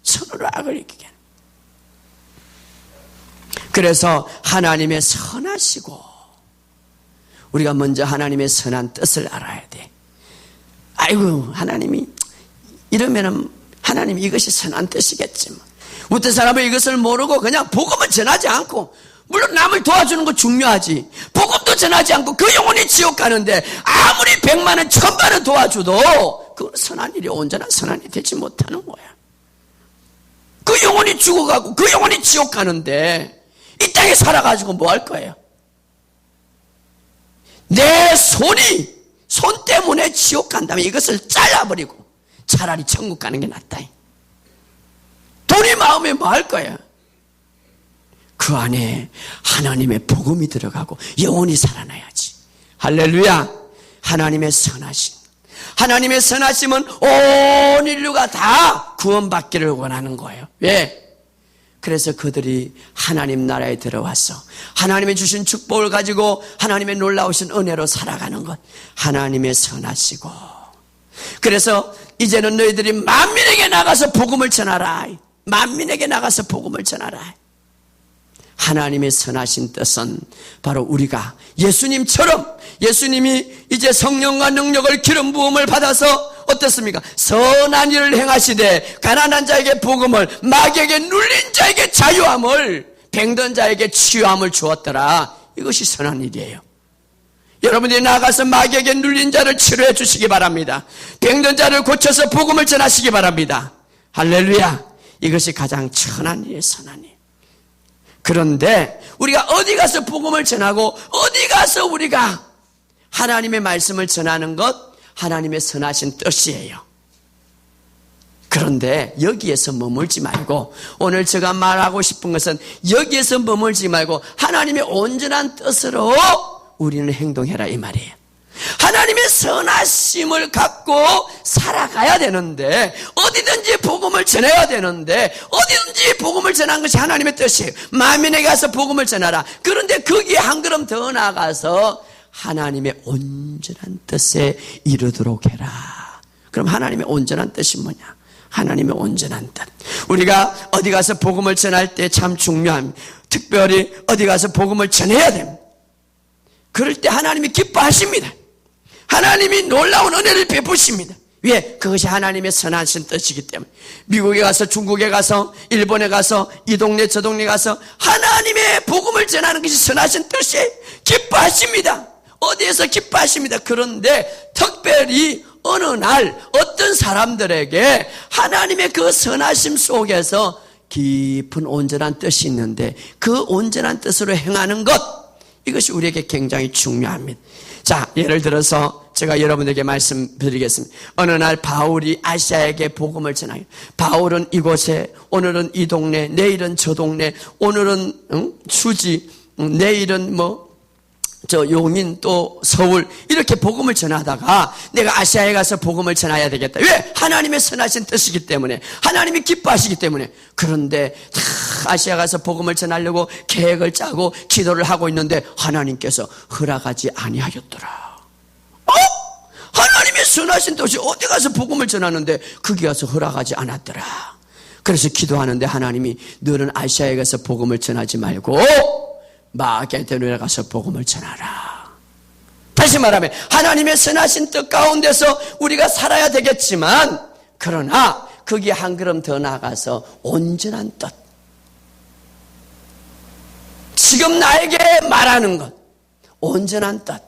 선으로 악을 이기게. 그래서 하나님의 선하시고, 우리가 먼저 하나님의 선한 뜻을 알아야 돼. 아이고, 하나님이 이러면은 하나님 이것이 선한 뜻이겠지. 어떤 사람은 이것을 모르고 그냥 복음을 전하지 않고, 물론 남을 도와주는 거 중요하지, 복음도 전하지 않고 그 영혼이 지옥 가는데 아무리 100만원 1000만원 도와줘도 그건 선한 일이, 온전한 선한 일이 되지 못하는 거야. 그 영혼이 죽어가고 그 영혼이 지옥 가는데 이 땅에 살아가지고 뭐 할 거예요? 내 손 때문에 지옥 간다면 이것을 잘라버리고 차라리 천국 가는 게 낫다. 돈이 마음에 뭐 할 거야? 그 안에 하나님의 복음이 들어가고 영혼이 살아나야지. 할렐루야. 하나님의 선하심은 온 인류가 다 구원받기를 원하는 거예요. 왜? 그래서 그들이 하나님 나라에 들어와서 하나님의 주신 축복을 가지고 하나님의 놀라우신 은혜로 살아가는 것, 하나님의 선하시고. 그래서 이제는 너희들이 만민에게 나가서 복음을 전하라. 만민에게 나가서 복음을 전하라. 하나님의 선하신 뜻은 바로 우리가 예수님이 이제 성령과 능력을 기름 부음을 받아서 어떻습니까? 선한 일을 행하시되 가난한 자에게 복음을, 마귀에게 눌린 자에게 자유함을, 병든 자에게 치유함을 주었더라. 이것이 선한 일이에요. 여러분들이 나가서 마귀에게 눌린 자를 치료해 주시기 바랍니다. 병든 자를 고쳐서 복음을 전하시기 바랍니다. 할렐루야. 이것이 가장 선한 일이에요. 선한 일. 그런데 우리가 어디 가서 복음을 전하고 어디 가서 우리가 하나님의 말씀을 전하는 것, 하나님의 선하신 뜻이에요. 그런데 여기에서 머물지 말고, 오늘 제가 말하고 싶은 것은 여기에서 머물지 말고 하나님의 온전한 뜻으로 우리는 행동해라 이 말이에요. 하나님의 선하심을 갖고 살아가야 되는데, 어디든지 복음을 전해야 되는데, 어디든지 복음을 전하는 것이 하나님의 뜻이에요. 만민에게 가서 복음을 전하라. 그런데 거기에 한 걸음 더 나아가서 하나님의 온전한 뜻에 이르도록 해라. 그럼 하나님의 온전한 뜻이 뭐냐? 하나님의 온전한 뜻. 우리가 어디 가서 복음을 전할 때 참 중요합니다. 특별히 어디 가서 복음을 전해야 됩니다. 그럴 때 하나님이 기뻐하십니다. 하나님이 놀라운 은혜를 베푸십니다. 왜? 그것이 하나님의 선하신 뜻이기 때문에. 미국에 가서, 중국에 가서, 일본에 가서, 이 동네 저 동네 가서 하나님의 복음을 전하는 것이 선하신 뜻이에요. 기뻐하십니다. 어디에서 기뻐하십니다. 그런데 특별히 어느 날 어떤 사람들에게 하나님의 그 선하심 속에서 깊은 온전한 뜻이 있는데 그 온전한 뜻으로 행하는 것, 이것이 우리에게 굉장히 중요합니다. 자, 예를 들어서 제가 여러분에게 말씀드리겠습니다. 어느 날 바울이 아시아에게 복음을 전하요. 바울은 이곳에, 오늘은 이 동네, 내일은 저 동네, 오늘은 수지, 내일은 용인, 또 서울, 이렇게 복음을 전하다가 내가 아시아에 가서 복음을 전해야 되겠다. 왜? 하나님의 선하신 뜻이기 때문에, 하나님이 기뻐하시기 때문에. 그런데 다 아시아 가서 복음을 전하려고 계획을 짜고 기도를 하고 있는데 하나님께서 허락하지 아니하였더라. 하나님의 선하신 뜻이 어디 가서 복음을 전하는데 거기 가서 허락하지 않았더라. 그래서 기도하는데 하나님이 너는 아시아에 가서 복음을 전하지 말고 마게도냐에 가서 복음을 전하라. 다시 말하면 하나님의 선하신 뜻 가운데서 우리가 살아야 되겠지만, 그러나 거기에 한 걸음 더 나아가서 온전한 뜻, 지금 나에게 말하는 것, 온전한 뜻,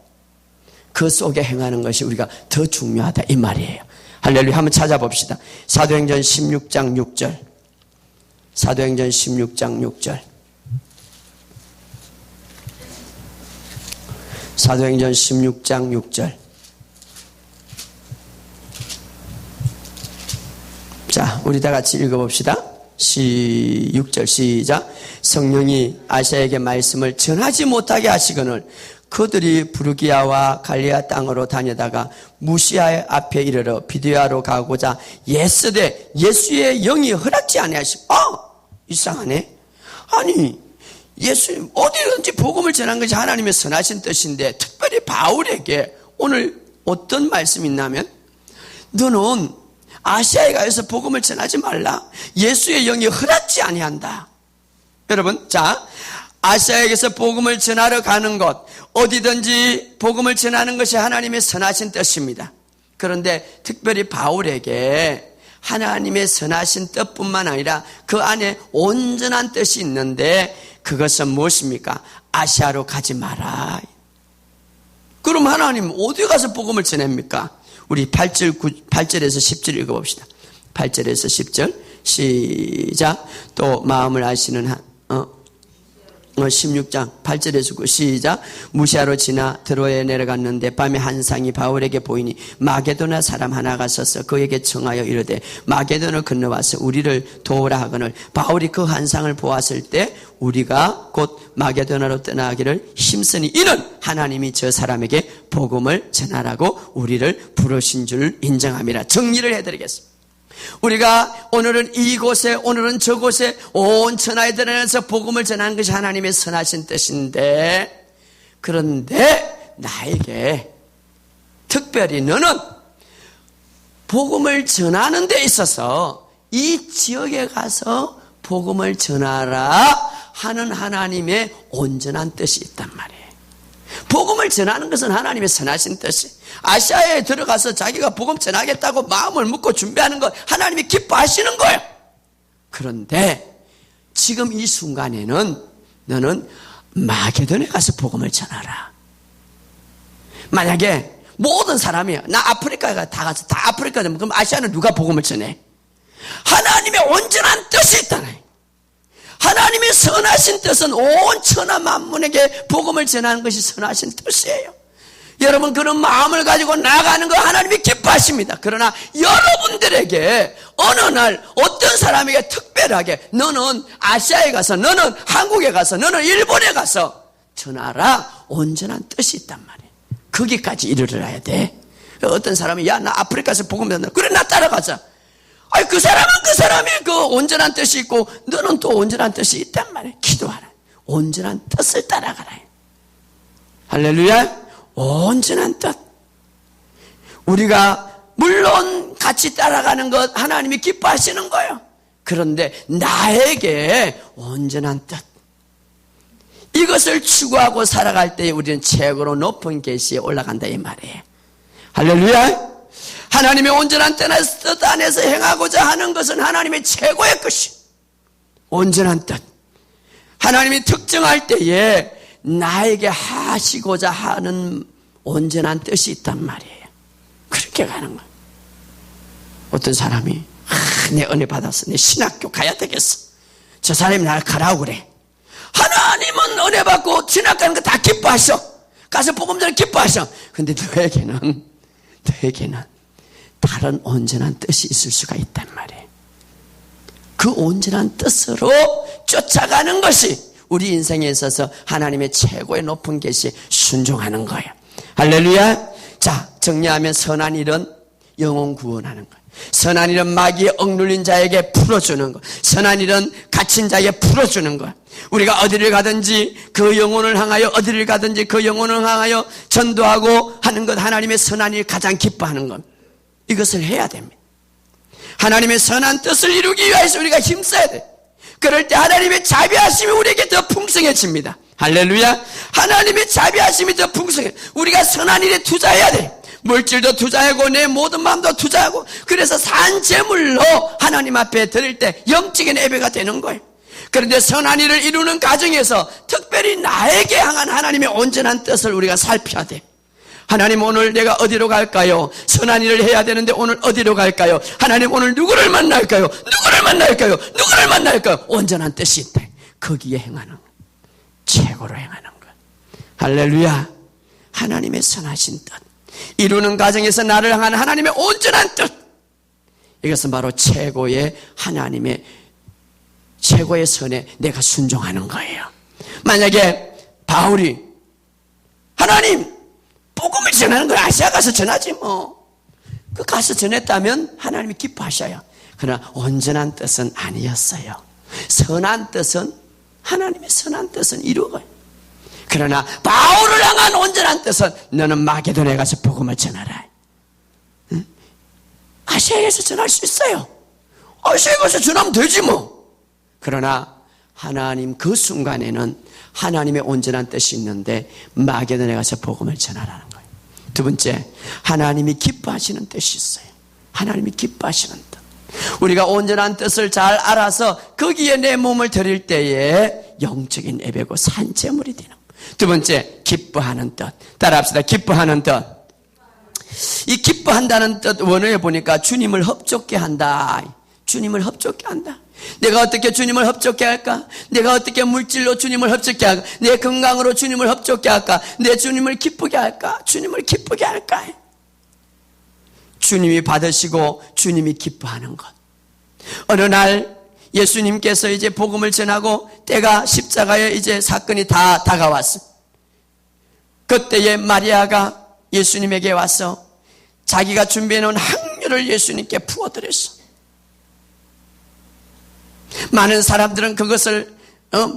그 속에 행하는 것이 우리가 더 중요하다 이 말이에요. 할렐루야. 한번 찾아봅시다. 사도행전 16장 6절. 사도행전 16장 6절. 사도행전 16장 6절. 자, 우리 다 같이 읽어봅시다. 6절 시작. 성령이 아시아에게 말씀을 전하지 못하게 하시거늘 그들이 부르기아와 갈리아 땅으로 다니다가 무시아 앞에 이르러 비두야로 가고자 예스되 예수의 영이 허락지 아니하시고 이상하네. 아니 예수 어디든지 복음을 전한 것이 하나님의 선하신 뜻인데 특별히 바울에게 오늘 어떤 말씀이 있냐면 너는 아시아에 가서 복음을 전하지 말라. 예수의 영이 허락지 아니한다. 여러분, 자, 아시아에게서 복음을 전하러 가는 것, 어디든지 복음을 전하는 것이 하나님의 선하신 뜻입니다. 그런데 특별히 바울에게 하나님의 선하신 뜻뿐만 아니라 그 안에 온전한 뜻이 있는데 그것은 무엇입니까? 아시아로 가지 마라. 그럼 하나님 어디 가서 복음을 전합니까? 우리 8절에서 10절 읽어봅시다. 8절에서 10절 시작. 또 마음을 아시는 16장 8절에서 9 시작. 무시아로 지나 드로에 내려갔는데 밤에 한 상이 바울에게 보이니 마게도나 사람 하나가 서서 그에게 청하여 이르되 마게도를 건너와서 우리를 도우라 하거늘 바울이 그 한 상을 보았을 때 우리가 곧 마게도나로 떠나기를 힘쓰니 이는 하나님이 저 사람에게 복음을 전하라고 우리를 부르신 줄 인정함이라. 정리를 해드리겠습니다. 우리가 오늘은 이곳에 오늘은 저곳에 온 천하에 드러내서 복음을 전하는 것이 하나님의 선하신 뜻인데 그런데 나에게 특별히 너는 복음을 전하는 데 있어서 이 지역에 가서 복음을 전하라 하는 하나님의 온전한 뜻이 있단 말이에요. 복음을 전하는 것은 하나님의 선하신 뜻이 아시아에 들어가서 자기가 복음 전하겠다고 마음을 먹고 준비하는 것 하나님이 기뻐하시는 거예요. 그런데 지금 이 순간에는 너는 마게도에 가서 복음을 전하라. 만약에 모든 사람이 나 아프리카에 다 가서 다 아프리카 되면 그럼 아시아는 누가 복음을 전해? 하나님의 온전한 뜻이 있다네. 하나님의 선하신 뜻은 온 천하 만문에게 복음을 전하는 것이 선하신 뜻이에요. 여러분 그런 마음을 가지고 나아가는 거 하나님이 기뻐하십니다. 그러나 여러분들에게 어느 날 어떤 사람에게 특별하게 너는 아시아에 가서 너는 한국에 가서 너는 일본에 가서 전하라 온전한 뜻이 있단 말이에요. 거기까지 이르러야 돼. 어떤 사람이 야 나 아프리카에서 복음 전한다. 그래 나 따라가자. 아니 그 사람은 그 사람의 그 온전한 뜻이 있고 너는 또 온전한 뜻이 있단 말이에요. 기도하라. 온전한 뜻을 따라가라. 할렐루야. 온전한 뜻. 우리가 물론 같이 따라가는 것 하나님이 기뻐하시는 거예요. 그런데 나에게 온전한 뜻. 이것을 추구하고 살아갈 때 우리는 최고로 높은 계시에 올라간다 이 말이에요. 할렐루야. 하나님의 온전한 뜻 안에서 행하고자 하는 것은 하나님의 최고의 것이 온전한 뜻. 하나님이 특정할 때에 나에게 하시고자 하는 온전한 뜻이 있단 말이에요. 그렇게 가는 거예요. 어떤 사람이 내 은혜 받았어. 내 신학교 가야 되겠어. 저 사람이 나를 가라고 그래. 하나님은 은혜 받고 신학 가는 거 다 기뻐하셔. 가서 복음 전을 기뻐하셔. 근데 너에게는 다른 온전한 뜻이 있을 수가 있단 말이에요. 그 온전한 뜻으로 쫓아가는 것이 우리 인생에 있어서 하나님의 최고의 높은 계시에 순종하는 거예요. 할렐루야. 자, 정리하면 선한 일은 영혼 구원하는 거예요. 선한 일은 마귀에 억눌린 자에게 풀어주는 것. 선한 일은 갇힌 자에게 풀어주는 것. 우리가 어디를 가든지 그 영혼을 향하여 어디를 가든지 그 영혼을 향하여 전도하고 하는 것 하나님의 선한 일 가장 기뻐하는 것. 이것을 해야 됩니다. 하나님의 선한 뜻을 이루기 위해서 우리가 힘써야 돼. 그럴 때 하나님의 자비하심이 우리에게 더 풍성해집니다. 할렐루야. 하나님의 자비하심이 더 풍성해. 우리가 선한 일에 투자해야 돼. 물질도 투자하고 내 모든 마음도 투자하고 그래서 산 재물로 하나님 앞에 드릴 때 영적인 예배가 되는 거예요. 그런데 선한 일을 이루는 과정에서 특별히 나에게 향한 하나님의 온전한 뜻을 우리가 살펴야 돼. 하나님 오늘 내가 어디로 갈까요? 선한 일을 해야 되는데 오늘 어디로 갈까요? 하나님 오늘 누구를 만날까요? 누구를 만날까요? 누구를 만날까요? 온전한 뜻이 있다. 거기에 행하는 것. 최고로 행하는 것. 할렐루야. 하나님의 선하신 뜻. 이루는 과정에서 나를 향한 하나님의 온전한 뜻. 이것은 바로 최고의 하나님의 최고의 선에 내가 순종하는 거예요. 만약에 바울이 하나님, 복음을 전하는 걸 아시아 가서 전하지 뭐. 그 가서 전했다면 하나님이 기뻐하셔요. 그러나 온전한 뜻은 아니었어요. 선한 뜻은, 하나님의 선한 뜻은 이루어요. 그러나 바울을 향한 온전한 뜻은 너는 마게도냐에 가서 복음을 전하라. 응? 아시아에서 전할 수 있어요. 아시아에 가서 전하면 되지 뭐. 그러나 하나님 그 순간에는 하나님의 온전한 뜻이 있는데 마게도냐에 가서 복음을 전하라는 거예요. 두 번째, 하나님이 기뻐하시는 뜻이 있어요. 하나님이 기뻐하시는 뜻. 우리가 온전한 뜻을 잘 알아서 거기에 내 몸을 드릴 때에 영적인 예배고 산재물이 되는 거예요. 두 번째, 기뻐하는 뜻. 따라합시다. 기뻐하는 뜻. 이 기뻐한다는 뜻 원어에 보니까 주님을 흡족케 한다. 주님을 흡족케 한다. 내가 어떻게 주님을 흡족케 할까? 내가 어떻게 물질로 주님을 흡족케 할까? 내 건강으로 주님을 흡족케 할까? 내 주님을 기쁘게 할까? 주님을 기쁘게 할까? 주님이 받으시고 주님이 기뻐하는 것. 어느 날 예수님께서 이제 복음을 전하고 때가 십자가에 이제 사건이 다 다가왔어. 그때에 마리아가 예수님에게 와서 자기가 준비해 놓은 향유를 예수님께 부어드렸어. 많은 사람들은 그것을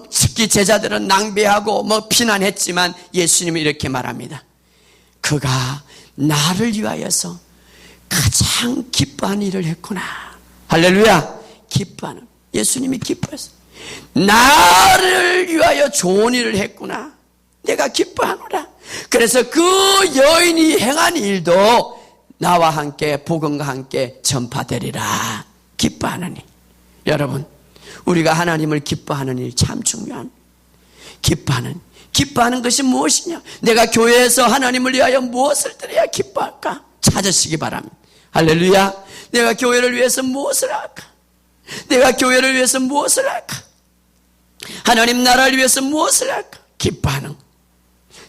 특히 제자들은 낭비하고 비난했지만 예수님은 이렇게 말합니다. 그가 나를 위하여서 가장 기뻐하는 일을 했구나. 할렐루야. 기뻐하는, 예수님이 기뻐했어. 나를 위하여 좋은 일을 했구나. 내가 기뻐하노라. 그래서 그 여인이 행한 일도 나와 함께 복음과 함께 전파되리라. 기뻐하는 일. 여러분, 우리가 하나님을 기뻐하는 일 참 중요한. 기뻐하는 것이 무엇이냐? 내가 교회에서 하나님을 위하여 무엇을 드려야 기뻐할까? 찾으시기 바랍니다. 할렐루야. 내가 교회를 위해서 무엇을 할까? 내가 교회를 위해서 무엇을 할까? 하나님 나라를 위해서 무엇을 할까? 기뻐하는.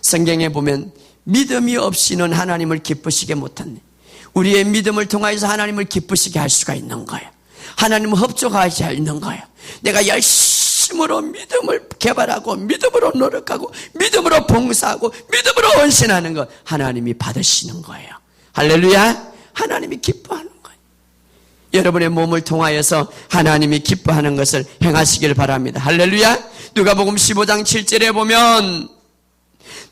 성경에 보면 믿음이 없이는 하나님을 기쁘시게 못한다. 우리의 믿음을 통하여서 하나님을 기쁘시게 할 수가 있는 거예요. 하나님을 흡족하게 할 있는 거예요. 내가 열심으로 믿음을 개발하고 믿음으로 노력하고 믿음으로 봉사하고 믿음으로 헌신하는 것 하나님이 받으시는 거예요. 할렐루야. 하나님이 기뻐하는 거예요. 여러분의 몸을 통하여서 하나님이 기뻐하는 것을 행하시길 바랍니다. 할렐루야. 누가복음 15장 7절에 보면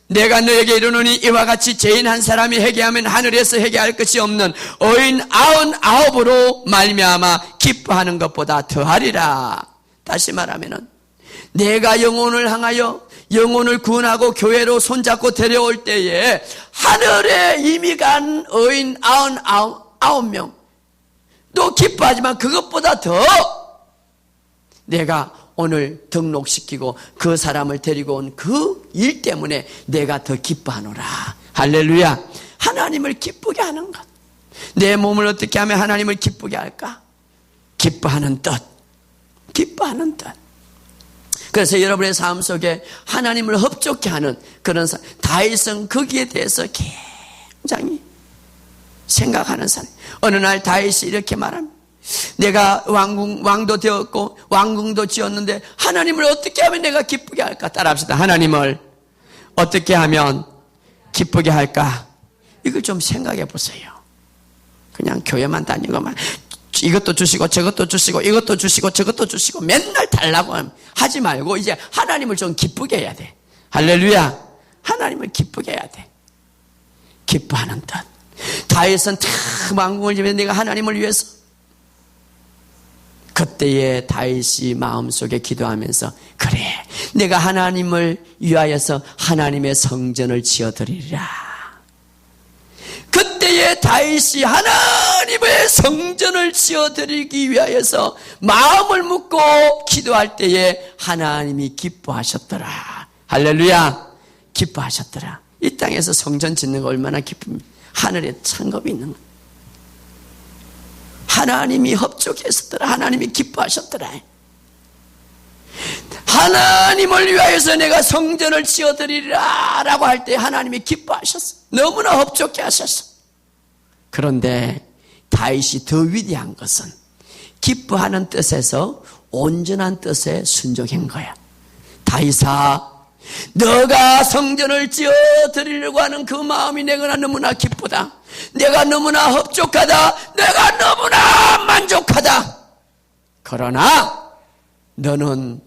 내가 너에게 이르노니 이와 같이 죄인 한 사람이 회개하면 하늘에서 회개할 것이 없는 의인 99으로 말미암아 기뻐하는 것보다 더하리라. 다시 말하면은 내가 영혼을 향하여 영혼을 구원하고 교회로 손잡고 데려올 때에 하늘에 이미 간 의인 99명 또 기뻐하지만 그것보다 더 내가 오늘 등록시키고 그 사람을 데리고 온 그 일 때문에 내가 더 기뻐하노라. 할렐루야. 하나님을 기쁘게 하는 것. 내 몸을 어떻게 하면 하나님을 기쁘게 할까? 기뻐하는 뜻. 기뻐하는 뜻. 그래서 여러분의 삶 속에 하나님을 흡족케 하는 그런 다윗은 거기에 대해서 굉장히 생각하는 사람. 어느 날 다윗이 이렇게 말합니다. 내가 왕도 되었고 왕궁도 지었는데 하나님을 어떻게 하면 내가 기쁘게 할까? 따라합시다. 하나님을 어떻게 하면 기쁘게 할까? 이걸 좀 생각해 보세요. 그냥 교회만 다니고만 이것도 주시고 저것도 주시고 이것도 주시고 저것도 주시고 맨날 달라고 하지 말고 이제 하나님을 좀 기쁘게 해야 돼. 할렐루야. 하나님을 기쁘게 해야 돼. 기뻐하는 뜻. 다윗은 다 왕궁을 지으면 내가 하나님을 위해서 그때에 다윗이 마음속에 기도하면서 그래 내가 하나님을 위하여서 하나님의 성전을 지어드리리라. 그때에 다윗이 하나님의 성전을 지어드리기 위하여서 마음을 묻고 기도할 때에 하나님이 기뻐하셨더라. 할렐루야. 기뻐하셨더라. 이 땅에서 성전 짓는 거 얼마나 기쁩니까? 하늘에 창급이 있는 거예요. 하나님이 협조했었더라. 하나님이 기뻐하셨더라. 하나님을 위하여서 내가 성전을 지어드리리라 라고 할 때 하나님이 기뻐하셨어. 너무나 협조케 하셨어. 그런데 다윗이 더 위대한 것은 기뻐하는 뜻에서 온전한 뜻에 순종한 거야. 다윗아 너가 성전을 지어 드리려고 하는 그 마음이 내가 너무나 기쁘다. 내가 너무나 흡족하다. 내가 너무나 만족하다. 그러나 너는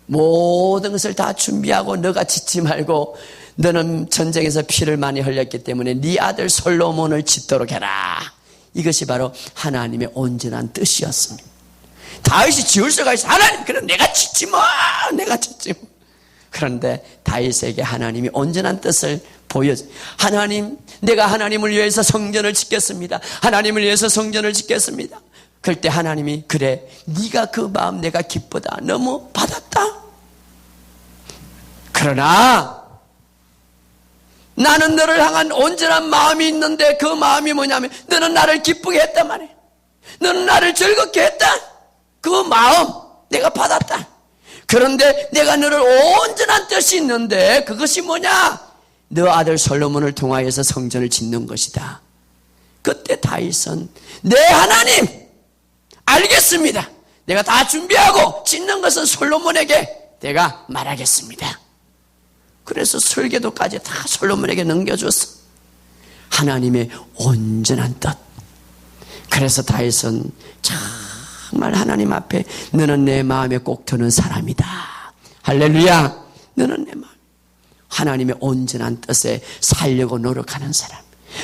모든 것을 다 준비하고 너가 지지 말고 너는 전쟁에서 피를 많이 흘렸기 때문에 네 아들 솔로몬을 짓도록 해라. 이것이 바로 하나님의 온전한 뜻이었습니다. 다윗이 지을 수가 있어. 하나님, 그래 내가 짓지 뭐. 내가 짓지 뭐. 그런데 다윗에게 하나님이 온전한 뜻을 보여줘. 하나님, 내가 하나님을 위해서 성전을 짓겠습니다. 하나님을 위해서 성전을 짓겠습니다. 그럴 때 하나님이 그래, 네가 그 마음 내가 기쁘다. 너무 받았다. 그러나 나는 너를 향한 온전한 마음이 있는데 그 마음이 뭐냐면 너는 나를 기쁘게 했단 말이에요. 너는 나를 즐겁게 했다. 그 마음 내가 받았다. 그런데 내가 너를 온전한 뜻이 있는데 그것이 뭐냐? 너 아들 솔로몬을 통하여서 성전을 짓는 것이다. 그때 다윗은 내 하나님 알겠습니다. 내가 다 준비하고 짓는 것은 솔로몬에게 내가 말하겠습니다. 그래서 설계도까지 다 솔로몬에게 넘겨줬어. 하나님의 온전한 뜻. 그래서 다윗은 정말 하나님 앞에 너는 내 마음에 꼭 드는 사람이다. 할렐루야. 너는 내 마음. 하나님의 온전한 뜻에 살려고 노력하는 사람.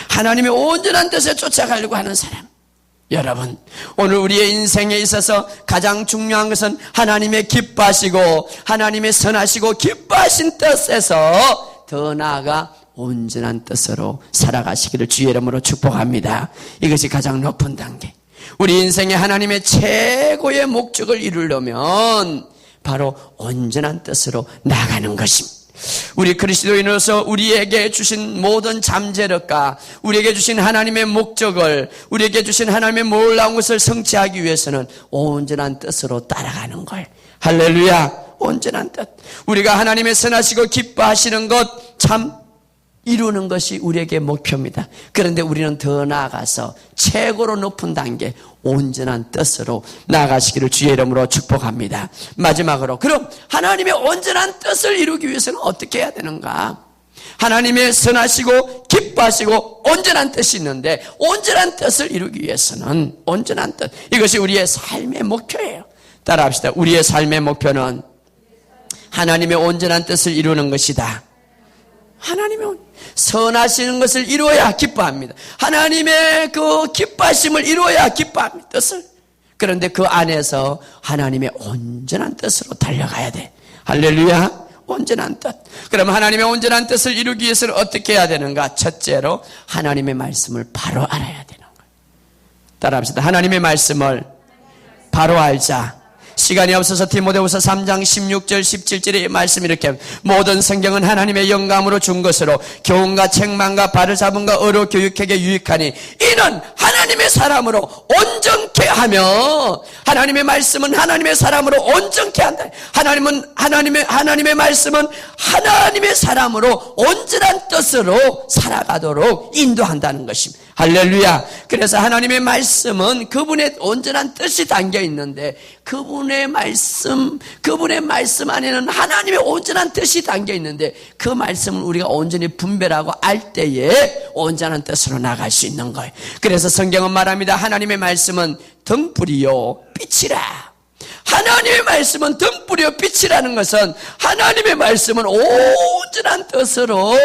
하나님의 온전한 뜻에 쫓아가려고 하는 사람. 여러분, 오늘 우리의 인생에 있어서 가장 중요한 것은 하나님의 기뻐하시고 하나님의 선하시고 기뻐하신 뜻에서 더 나아가 온전한 뜻으로 살아가시기를 주의 이름으로 축복합니다. 이것이 가장 높은 단계. 우리 인생에 하나님의 최고의 목적을 이루려면 바로 온전한 뜻으로 나가는 것입니다. 우리 그리스도인으로서 우리에게 주신 모든 잠재력과 우리에게 주신 하나님의 목적을, 우리에게 주신 하나님의 놀라운 것을 성취하기 위해서는 온전한 뜻으로 따라가는 걸. 할렐루야. 온전한 뜻. 우리가 하나님의 선하시고 기뻐하시는 것 참 이루는 것이 우리에게 목표입니다. 그런데 우리는 더 나아가서 최고로 높은 단계 온전한 뜻으로 나아가시기를 주의 이름으로 축복합니다. 마지막으로 그럼 하나님의 온전한 뜻을 이루기 위해서는 어떻게 해야 되는가? 하나님의 선하시고 기뻐하시고 온전한 뜻이 있는데 온전한 뜻을 이루기 위해서는 온전한 뜻, 이것이 우리의 삶의 목표예요. 따라합시다. 우리의 삶의 목표는 하나님의 온전한 뜻을 이루는 것이다. 하나님의 선하시는 것을 이루어야 기뻐합니다. 하나님의 그 기뻐하심을 이루어야 기뻐합니다. 뜻을. 그런데 그 안에서 하나님의 온전한 뜻으로 달려가야 돼. 할렐루야. 온전한 뜻. 그럼 하나님의 온전한 뜻을 이루기 위해서는 어떻게 해야 되는가? 첫째로 하나님의 말씀을 바로 알아야 되는 거예요. 따라합시다. 하나님의 말씀을 바로 알자. 시간이 없어서 디모데후서 3장 16절 17절의 말씀 이렇게, 모든 성경은 하나님의 영감으로 준 것으로 교훈과 책망과 바르잡음과 어로 교육에게 유익하니 이는 하나님의 사람으로 온전케 하며, 하나님의 말씀은 하나님의 사람으로 온전케 한다. 하나님의 말씀은 하나님의 사람으로 온전한 뜻으로 살아가도록 인도한다는 것입니다. 할렐루야. 그래서 하나님의 말씀은 그분의 온전한 뜻이 담겨 있는데 그분의 말씀 안에는 하나님의 온전한 뜻이 담겨 있는데 그 말씀을 우리가 온전히 분별하고 알 때에 온전한 뜻으로 나갈 수 있는 거예요. 그래서 성경은 말합니다. 하나님의 말씀은 등불이요 빛이라. 하나님의 말씀은 등불이요 빛이라는 것은 하나님의 말씀은 온전한 뜻으로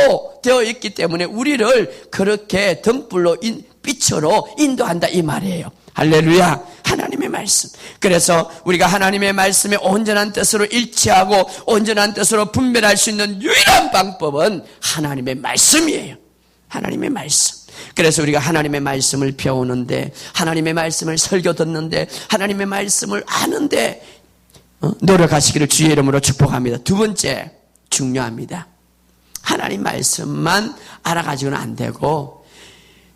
되어 있기 때문에 우리를 그렇게 등불로 빛으로 인도한다 이 말이에요. 할렐루야. 하나님의 말씀. 그래서 우리가 하나님의 말씀의 온전한 뜻으로 일치하고 온전한 뜻으로 분별할 수 있는 유일한 방법은 하나님의 말씀이에요. 하나님의 말씀. 그래서 우리가 하나님의 말씀을 배우는데, 하나님의 말씀을 설교 듣는데, 하나님의 말씀을 아는데 노력하시기를 주의 이름으로 축복합니다. 두 번째, 중요합니다. 하나님 말씀만 알아가지고는 안 되고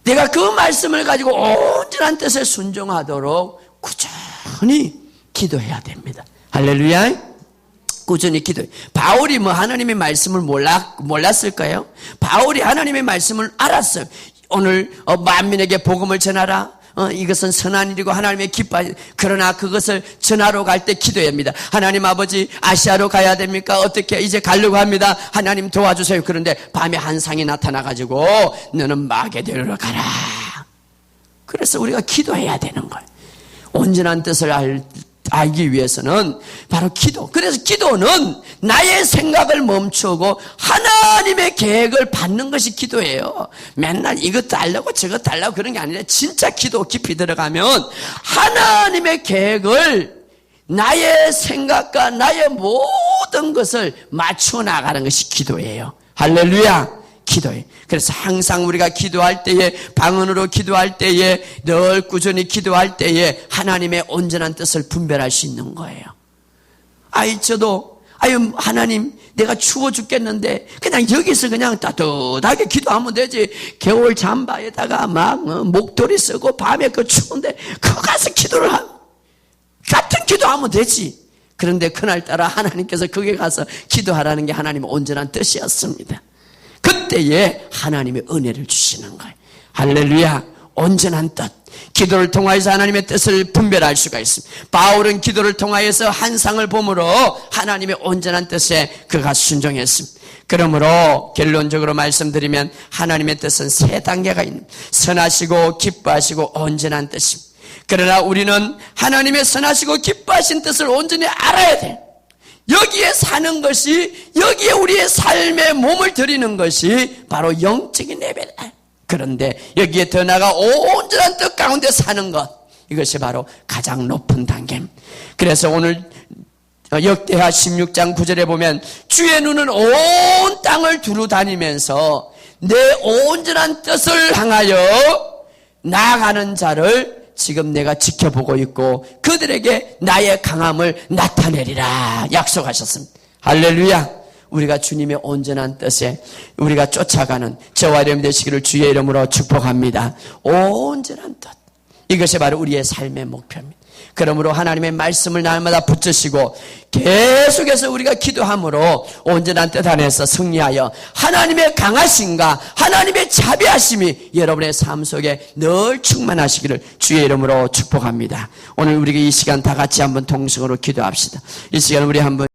내가 그 말씀을 가지고 온전한 뜻에 순종하도록 꾸준히 기도해야 됩니다. 할렐루야. 꾸준히 기도해. 바울이 하나님의 말씀을 몰랐을까요? 바울이 하나님의 말씀을 알았어요. 오늘 만민에게 복음을 전하라. 이것은 선한 일이고 하나님의 기뻐하시. 그러나 그것을 전하러 갈 때 기도해야 합니다. 하나님 아버지, 아시아로 가야 됩니까? 어떻게 이제 가려고 합니다. 하나님 도와주세요. 그런데 밤에 한 상이 나타나가지고 너는 마게도로 가라. 그래서 우리가 기도해야 되는 거예요. 온전한 뜻을 알기 위해서는 바로 기도. 그래서 기도는 나의 생각을 멈추고 하나님의 계획을 받는 것이 기도예요. 맨날 이것도 하려고 저것도 하려고 그런 게 아니라 진짜 기도 깊이 들어가면 하나님의 계획을 나의 생각과 나의 모든 것을 맞춰 나가는 것이 기도예요. 할렐루야. 기도해. 그래서 항상 우리가 기도할 때에, 방언으로 기도할 때에, 늘 꾸준히 기도할 때에 하나님의 온전한 뜻을 분별할 수 있는 거예요. 하나님, 내가 추워 죽겠는데 그냥 여기서 그냥 따뜻하게 기도하면 되지. 겨울 잠바에다가 막 목도리 쓰고 밤에 그 추운데 그거 가서 기도를 하고 같은 기도하면 되지. 그런데 그날따라 하나님께서 거기에 가서 기도하라는 게 하나님의 온전한 뜻이었습니다. 그때에 하나님의 은혜를 주시는 거예요. 할렐루야. 온전한 뜻. 기도를 통하여서 하나님의 뜻을 분별할 수가 있습니다. 바울은 기도를 통하여서 환상을 보므로 하나님의 온전한 뜻에 그가 순종했습니다. 그러므로 결론적으로 말씀드리면 하나님의 뜻은 세 단계가 있는, 선하시고 기뻐하시고 온전한 뜻입니다. 그러나 우리는 하나님의 선하시고 기뻐하신 뜻을 온전히 알아야 돼요. 여기에 사는 것이, 여기에 우리의 삶에 몸을 들이는 것이 바로 영적인 예배다. 그런데 여기에 더 나아가 온전한 뜻 가운데 사는 것, 이것이 바로 가장 높은 단계입니다. 그래서 오늘 역대하 16장 9절에 보면 주의 눈은 온 땅을 두루 다니면서 내 온전한 뜻을 향하여 나아가는 자를 지금 내가 지켜보고 있고 그들에게 나의 강함을 나타내리라 약속하셨습니다. 할렐루야. 우리가 주님의 온전한 뜻에 우리가 쫓아가는 저와 여러분 되시기를 주의 이름으로 축복합니다. 온전한 뜻, 이것이 바로 우리의 삶의 목표입니다. 그러므로 하나님의 말씀을 날마다 붙드시고 계속해서 우리가 기도함으로 온전한 뜻 안에서 승리하여 하나님의 강하심과 하나님의 자비하심이 여러분의 삶 속에 늘 충만하시기를 주의 이름으로 축복합니다. 오늘 우리가 이 시간 다 같이 한번 통성으로 기도합시다. 이 시간 우리 한번